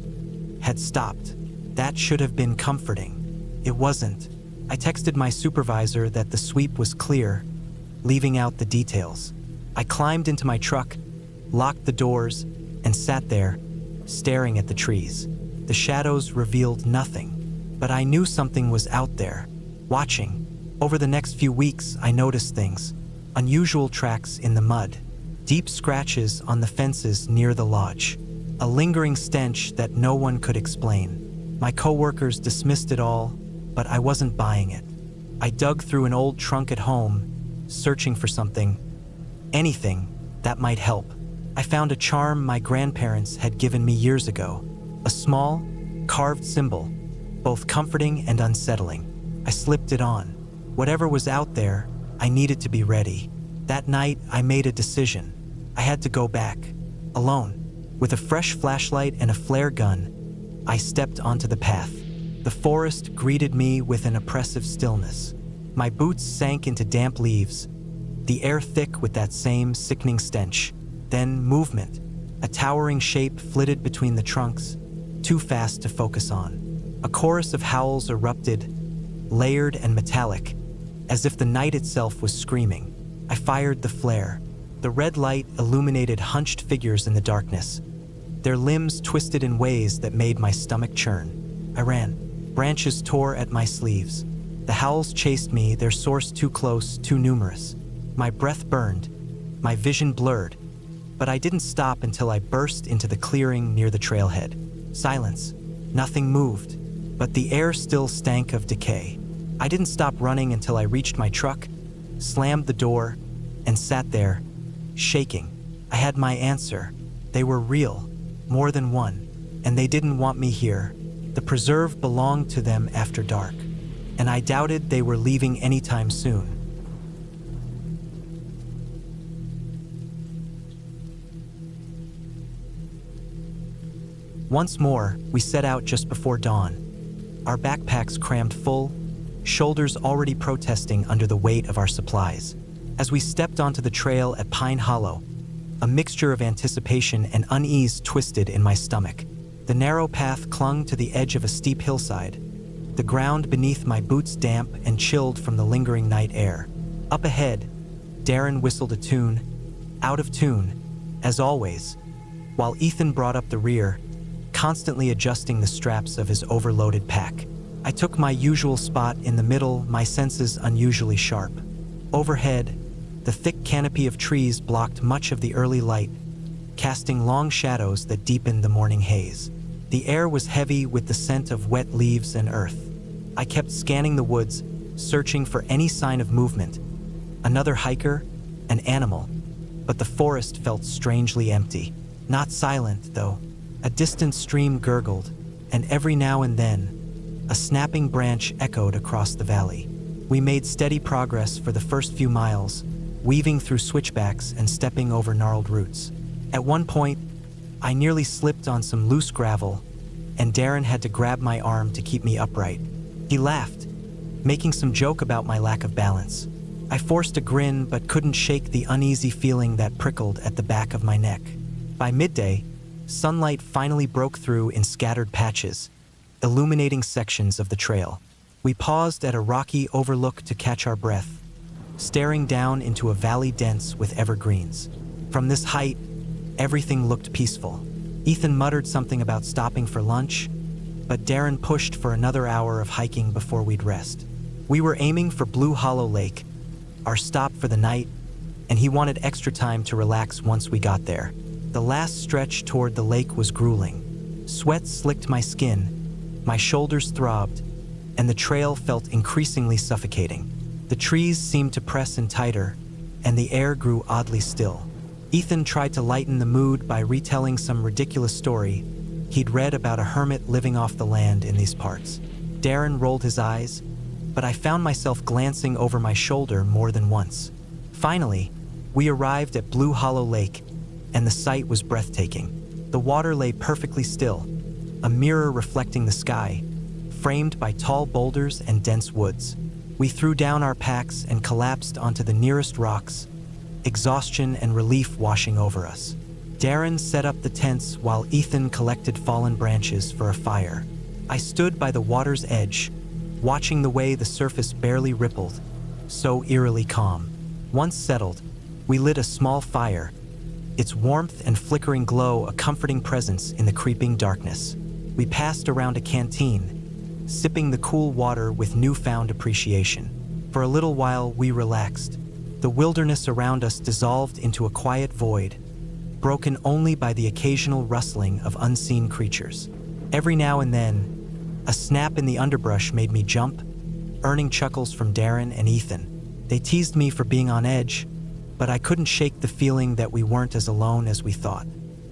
had stopped. That should have been comforting. It wasn't. I texted my supervisor that the sweep was clear, leaving out the details. I climbed into my truck, locked the doors, and sat there, staring at the trees. The shadows revealed nothing, but I knew something was out there, watching. Over the next few weeks, I noticed things. Unusual tracks in the mud, deep scratches on the fences near the lodge, a lingering stench that no one could explain. My coworkers dismissed it all, but I wasn't buying it. I dug through an old trunk at home, searching for something, anything that might help. I found a charm my grandparents had given me years ago, a small, carved symbol, both comforting and unsettling. I slipped it on. Whatever was out there, I needed to be ready. That night, I made a decision. I had to go back, alone. With a fresh flashlight and a flare gun, I stepped onto the path. The forest greeted me with an oppressive stillness. My boots sank into damp leaves, the air thick with that same sickening stench. Then movement. A towering shape flitted between the trunks, too fast to focus on. A chorus of howls erupted, layered and metallic, as if the night itself was screaming. I fired the flare. The red light illuminated hunched figures in the darkness, their limbs twisted in ways that made my stomach churn. I ran. Branches tore at my sleeves. The howls chased me, their source too close, too numerous. My breath burned, my vision blurred, but I didn't stop until I burst into the clearing near the trailhead. Silence. Nothing moved, but the air still stank of decay. I didn't stop running until I reached my truck, slammed the door, and sat there, shaking. I had my answer. They were real, more than one, and they didn't want me here. The preserve belonged to them after dark, and I doubted they were leaving anytime soon. Once more, we set out just before dawn, our backpacks crammed full, shoulders already protesting under the weight of our supplies. As we stepped onto the trail at Pine Hollow, a mixture of anticipation and unease twisted in my stomach. The narrow path clung to the edge of a steep hillside, the ground beneath my boots damp and chilled from the lingering night air. Up ahead, Darren whistled a tune, out of tune, as always, while Ethan brought up the rear, constantly adjusting the straps of his overloaded pack. I took my usual spot in the middle, my senses unusually sharp. Overhead, the thick canopy of trees blocked much of the early light, casting long shadows that deepened the morning haze. The air was heavy with the scent of wet leaves and earth. I kept scanning the woods, searching for any sign of movement. Another hiker, an animal, but the forest felt strangely empty. Not silent, though. A distant stream gurgled, and every now and then, a snapping branch echoed across the valley. We made steady progress for the first few miles, weaving through switchbacks and stepping over gnarled roots. At one point, I nearly slipped on some loose gravel, and Darren had to grab my arm to keep me upright. He laughed, making some joke about my lack of balance. I forced a grin but couldn't shake the uneasy feeling that prickled at the back of my neck. By midday, sunlight finally broke through in scattered patches, illuminating sections of the trail. We paused at a rocky overlook to catch our breath, staring down into a valley dense with evergreens. From this height, everything looked peaceful. Ethan muttered something about stopping for lunch, but Darren pushed for another hour of hiking before we'd rest. We were aiming for Blue Hollow Lake, our stop for the night, and he wanted extra time to relax once we got there. The last stretch toward the lake was grueling. Sweat slicked my skin, my shoulders throbbed, and the trail felt increasingly suffocating. The trees seemed to press in tighter, and the air grew oddly still. Ethan tried to lighten the mood by retelling some ridiculous story he'd read about a hermit living off the land in these parts. Darren rolled his eyes, but I found myself glancing over my shoulder more than once. Finally, we arrived at Blue Hollow Lake, and the sight was breathtaking. The water lay perfectly still, a mirror reflecting the sky, framed by tall boulders and dense woods. We threw down our packs and collapsed onto the nearest rocks, exhaustion and relief washing over us. Darren set up the tents while Ethan collected fallen branches for a fire. I stood by the water's edge, watching the way the surface barely rippled, so eerily calm. Once settled, we lit a small fire, its warmth and flickering glow a comforting presence in the creeping darkness. We passed around a canteen, sipping the cool water with newfound appreciation. For a little while, we relaxed. The wilderness around us dissolved into a quiet void, broken only by the occasional rustling of unseen creatures. Every now and then, a snap in the underbrush made me jump, earning chuckles from Darren and Ethan. They teased me for being on edge, but I couldn't shake the feeling that we weren't as alone as we thought.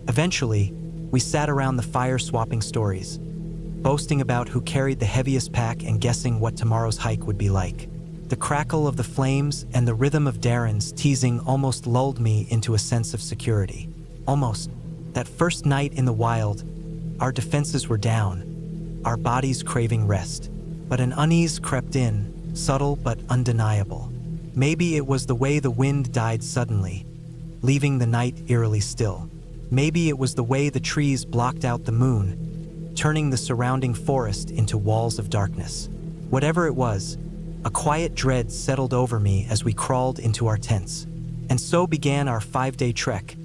Eventually, we sat around the fire swapping stories, boasting about who carried the heaviest pack and guessing what tomorrow's hike would be like. The crackle of the flames and the rhythm of Darren's teasing almost lulled me into a sense of security. Almost. That first night in the wild, our defenses were down, our bodies craving rest. But an unease crept in, subtle but undeniable. Maybe it was the way the wind died suddenly, leaving the night eerily still. Maybe it was the way the trees blocked out the moon, turning the surrounding forest into walls of darkness. Whatever it was, a quiet dread settled over me as we crawled into our tents. And so began our 5-day trek,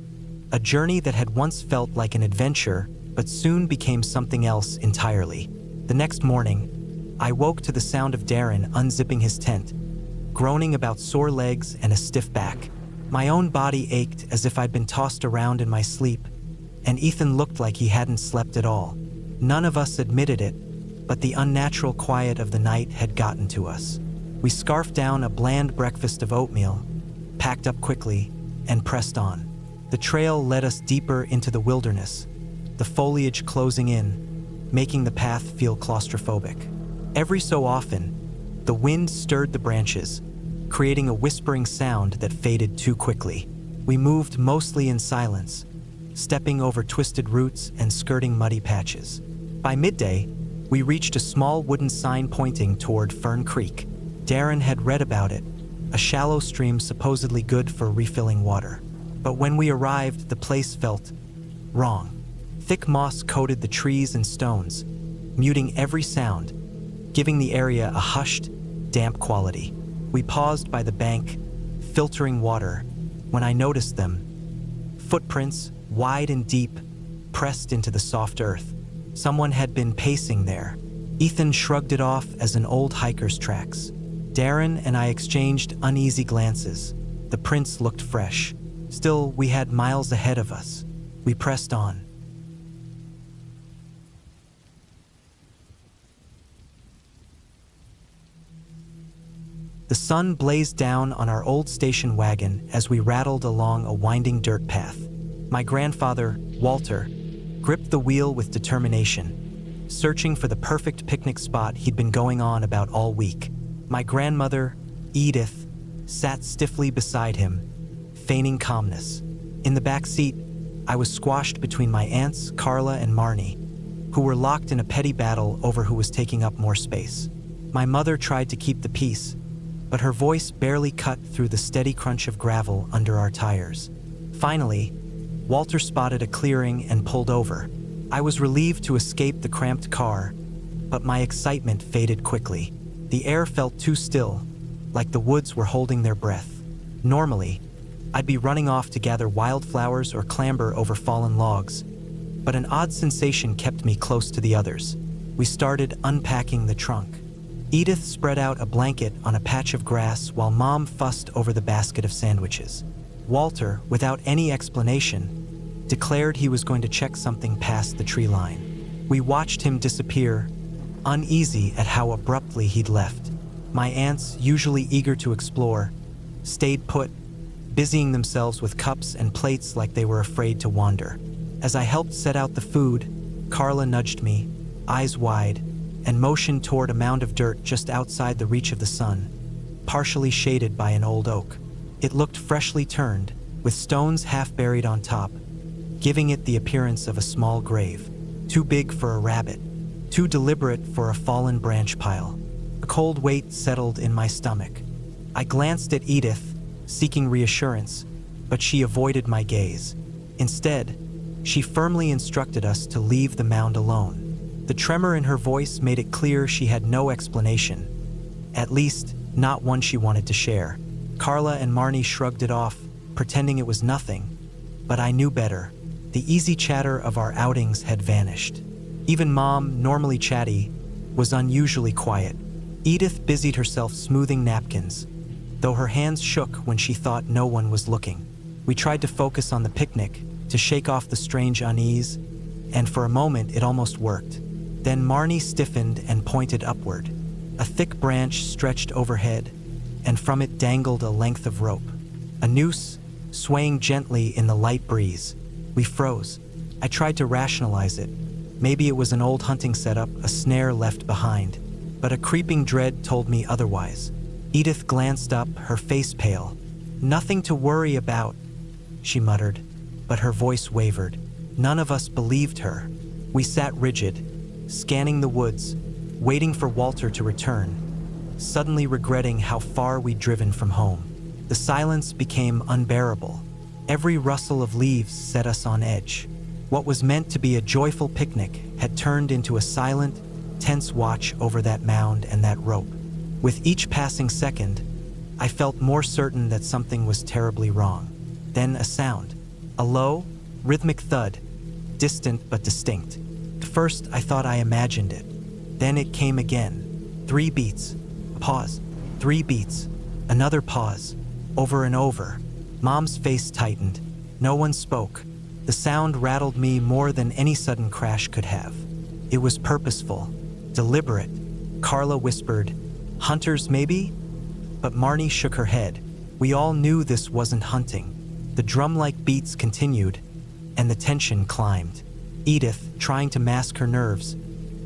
a journey that had once felt like an adventure, but soon became something else entirely. The next morning, I woke to the sound of Darren unzipping his tent, groaning about sore legs and a stiff back. My own body ached as if I'd been tossed around in my sleep, and Ethan looked like he hadn't slept at all. None of us admitted it, but the unnatural quiet of the night had gotten to us. We scarfed down a bland breakfast of oatmeal, packed up quickly, and pressed on. The trail led us deeper into the wilderness, the foliage closing in, making the path feel claustrophobic. Every so often, the wind stirred the branches, creating a whispering sound that faded too quickly. We moved mostly in silence, stepping over twisted roots and skirting muddy patches. By midday, We reached a small wooden sign pointing toward Fern Creek. Darren had read about it, a shallow stream supposedly good for refilling water. But when we arrived, the place felt wrong. Thick moss coated the trees and stones, muting every sound, giving the area a hushed, damp quality. We paused by the bank, filtering water, when I noticed them. Footprints, wide and deep, pressed into the soft earth. Someone had been pacing there. Ethan shrugged it off as an old hiker's tracks. Darren and I exchanged uneasy glances. The prints looked fresh. Still, we had miles ahead of us. We pressed on. The sun blazed down on our old station wagon as we rattled along a winding dirt path. My grandfather, Walter, gripped the wheel with determination, searching for the perfect picnic spot he'd been going on about all week. My grandmother, Edith, sat stiffly beside him, feigning calmness. In the back seat, I was squashed between my aunts, Carla and Marnie, who were locked in a petty battle over who was taking up more space. My mother tried to keep the peace, but her voice barely cut through the steady crunch of gravel under our tires. Finally, Walter spotted a clearing and pulled over. I was relieved to escape the cramped car, but my excitement faded quickly. The air felt too still, like the woods were holding their breath. Normally, I'd be running off to gather wildflowers or clamber over fallen logs, but an odd sensation kept me close to the others. We started unpacking the trunk. Edith spread out a blanket on a patch of grass while Mom fussed over the basket of sandwiches. Walter, without any explanation, declared he was going to check something past the tree line. We watched him disappear, uneasy at how abruptly he'd left. My aunts, usually eager to explore, stayed put, busying themselves with cups and plates like they were afraid to wander. As I helped set out the food, Carla nudged me, eyes wide, and motioned toward a mound of dirt just outside the reach of the sun, partially shaded by an old oak. It looked freshly turned, with stones half buried on top, giving it the appearance of a small grave. Too big for a rabbit, too deliberate for a fallen branch pile. A cold weight settled in my stomach. I glanced at Edith, seeking reassurance, but she avoided my gaze. Instead, she firmly instructed us to leave the mound alone. The tremor in her voice made it clear she had no explanation, at least not one she wanted to share. Carla and Marnie shrugged it off, pretending it was nothing, but I knew better. The easy chatter of our outings had vanished. Even Mom, normally chatty, was unusually quiet. Edith busied herself smoothing napkins, though her hands shook when she thought no one was looking. We tried to focus on the picnic, to shake off the strange unease, and for a moment it almost worked. Then Marnie stiffened and pointed upward. A thick branch stretched overhead, and from it dangled a length of rope. A noose, swaying gently in the light breeze. We froze. I tried to rationalize it. Maybe it was an old hunting setup, a snare left behind. But a creeping dread told me otherwise. Edith glanced up, her face pale. "Nothing to worry about," she muttered, but her voice wavered. None of us believed her. We sat rigid, scanning the woods, waiting for Walter to return, suddenly regretting how far we'd driven from home. The silence became unbearable. Every rustle of leaves set us on edge. What was meant to be a joyful picnic had turned into a silent, tense watch over that mound and that rope. With each passing second, I felt more certain that something was terribly wrong. Then a sound, a low, rhythmic thud, distant but distinct. At first, I thought I imagined it. Then it came again. 3 beats. A pause. 3 beats. Another pause. Over and over. Mom's face tightened. No one spoke. The sound rattled me more than any sudden crash could have. It was purposeful, deliberate. Carla whispered, "Hunters, maybe?" But Marnie shook her head. We all knew this wasn't hunting. The drum-like beats continued, and the tension climbed. Edith, trying to mask her nerves,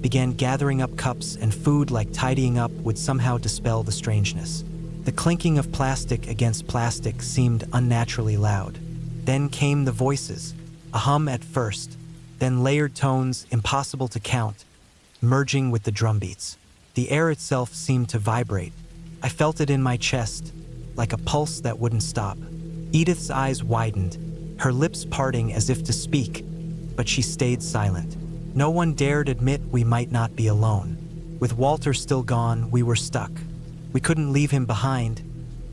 began gathering up cups and food like tidying up would somehow dispel the strangeness. The clinking of plastic against plastic seemed unnaturally loud. Then came the voices, a hum at first, then layered tones impossible to count, merging with the drumbeats. The air itself seemed to vibrate. I felt it in my chest, like a pulse that wouldn't stop. Edith's eyes widened, her lips parting as if to speak, but she stayed silent. No one dared admit we might not be alone. With Walter still gone, we were stuck. We couldn't leave him behind,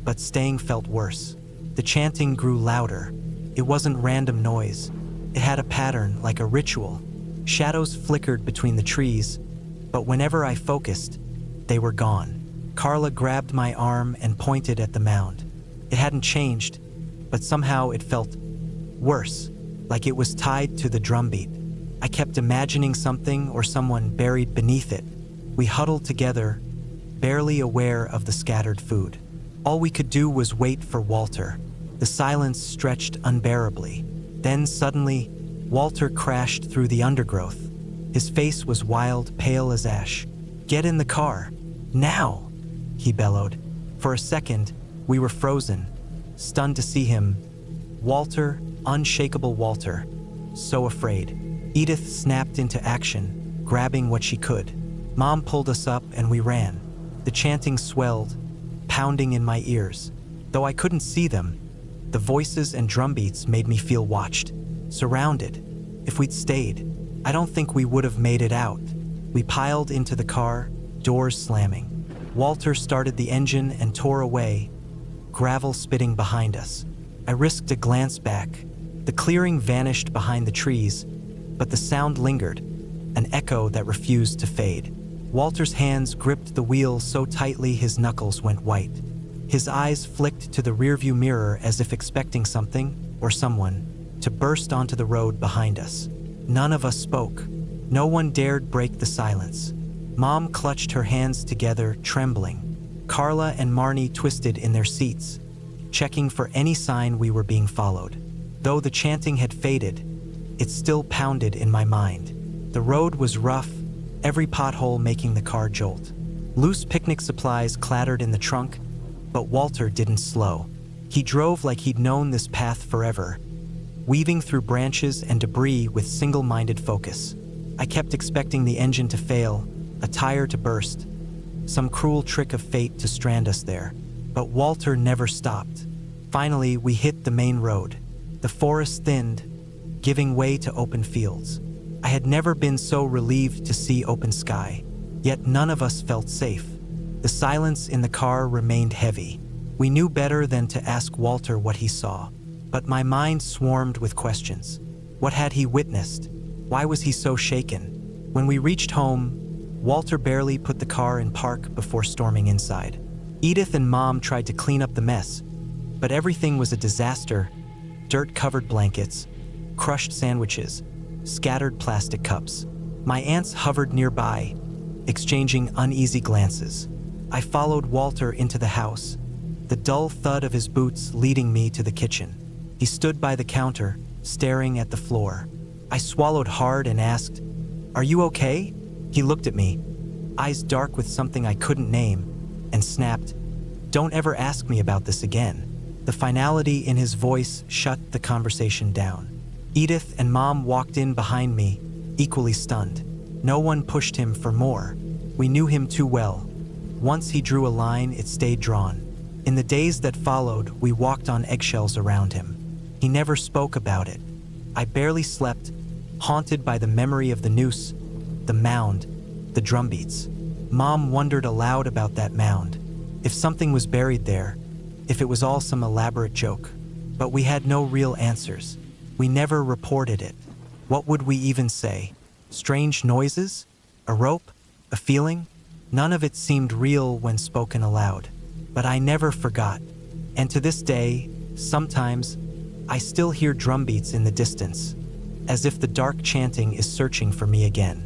but staying felt worse. The chanting grew louder. It wasn't random noise. It had a pattern, like a ritual. Shadows flickered between the trees, but whenever I focused, they were gone. Carla grabbed my arm and pointed at the mound. It hadn't changed, but somehow it felt worse, like it was tied to the drumbeat. I kept imagining something or someone buried beneath it. We huddled together, barely aware of the scattered food. All we could do was wait for Walter. The silence stretched unbearably. Then suddenly, Walter crashed through the undergrowth. His face was wild, pale as ash. "Get in the car. Now!" he bellowed. For a second, we were frozen, stunned to see him. Walter, unshakable Walter, so afraid. Edith snapped into action, grabbing what she could. Mom pulled us up and we ran. The chanting swelled, pounding in my ears. Though I couldn't see them, the voices and drumbeats made me feel watched, surrounded. If we'd stayed, I don't think we would have made it out. We piled into the car, doors slamming. Walter started the engine and tore away, gravel spitting behind us. I risked a glance back. The clearing vanished behind the trees, but the sound lingered, an echo that refused to fade. Walter's hands gripped the wheel so tightly his knuckles went white. His eyes flicked to the rearview mirror as if expecting something, or someone, to burst onto the road behind us. None of us spoke. No one dared break the silence. Mom clutched her hands together, trembling. Carla and Marnie twisted in their seats, checking for any sign we were being followed. Though the chanting had faded, it still pounded in my mind. The road was rough, every pothole making the car jolt. Loose picnic supplies clattered in the trunk, but Walter didn't slow. He drove like he'd known this path forever, weaving through branches and debris with single-minded focus. I kept expecting the engine to fail, a tire to burst, some cruel trick of fate to strand us there. But Walter never stopped. Finally, we hit the main road. The forest thinned, giving way to open fields. I had never been so relieved to see open sky, yet none of us felt safe. The silence in the car remained heavy. We knew better than to ask Walter what he saw, but my mind swarmed with questions. What had he witnessed? Why was he so shaken? When we reached home, Walter barely put the car in park before storming inside. Edith and Mom tried to clean up the mess, but everything was a disaster. Dirt-covered blankets, crushed sandwiches, scattered plastic cups. My aunts hovered nearby, exchanging uneasy glances. I followed Walter into the house, the dull thud of his boots leading me to the kitchen. He stood by the counter, staring at the floor. I swallowed hard and asked, "Are you okay?" He looked at me, eyes dark with something I couldn't name, and snapped, "Don't ever ask me about this again." The finality in his voice shut the conversation down. Edith and Mom walked in behind me, equally stunned. No one pushed him for more. We knew him too well. Once he drew a line, it stayed drawn. In the days that followed, we walked on eggshells around him. He never spoke about it. I barely slept, haunted by the memory of the noose, the mound, the drumbeats. Mom wondered aloud about that mound. If something was buried there, if it was all some elaborate joke. But we had no real answers. We never reported it. What would we even say? Strange noises? A rope? A feeling? None of it seemed real when spoken aloud. But I never forgot. And to this day, sometimes, I still hear drumbeats in the distance, as if the dark chanting is searching for me again.